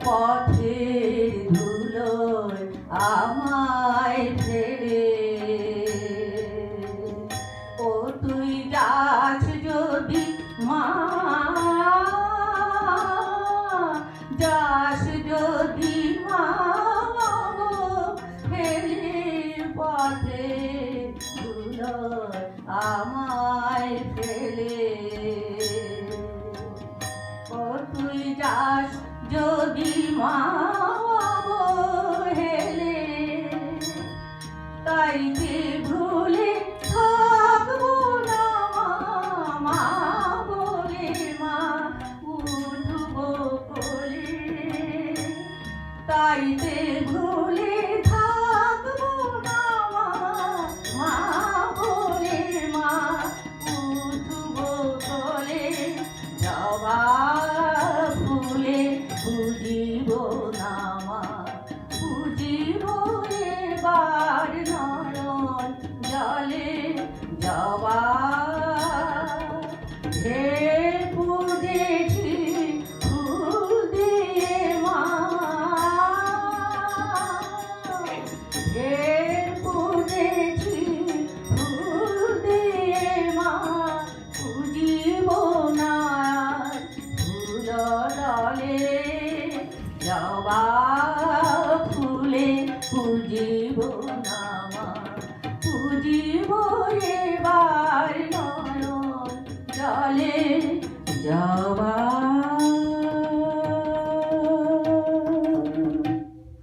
পথের ধুলোয় আমায় ফেলে। ও তুই যাস যদি মা, যাস যদি মা ফেলে পথের ধুলোয় আমায় ফেলে। ও তুই যাস যদি মা হেলে, তাই যে ভুলে থাকবো না মা বলে মা উঠবো কোলে। তাই যে ভুলে থাকবো না মা বলে মা উঠবো কোলে। জবা ফুলে বুঝিব না মা, বুঝিব এবার নয়ন জলে। জবা হে পুজেছি ফুল দিয়ে মা, হে পুজেছি ফুল দিয়ে মা, বুঝিব না ফুল ডলে। জবা ফুলে পুজিব না মা, পুজিব এবার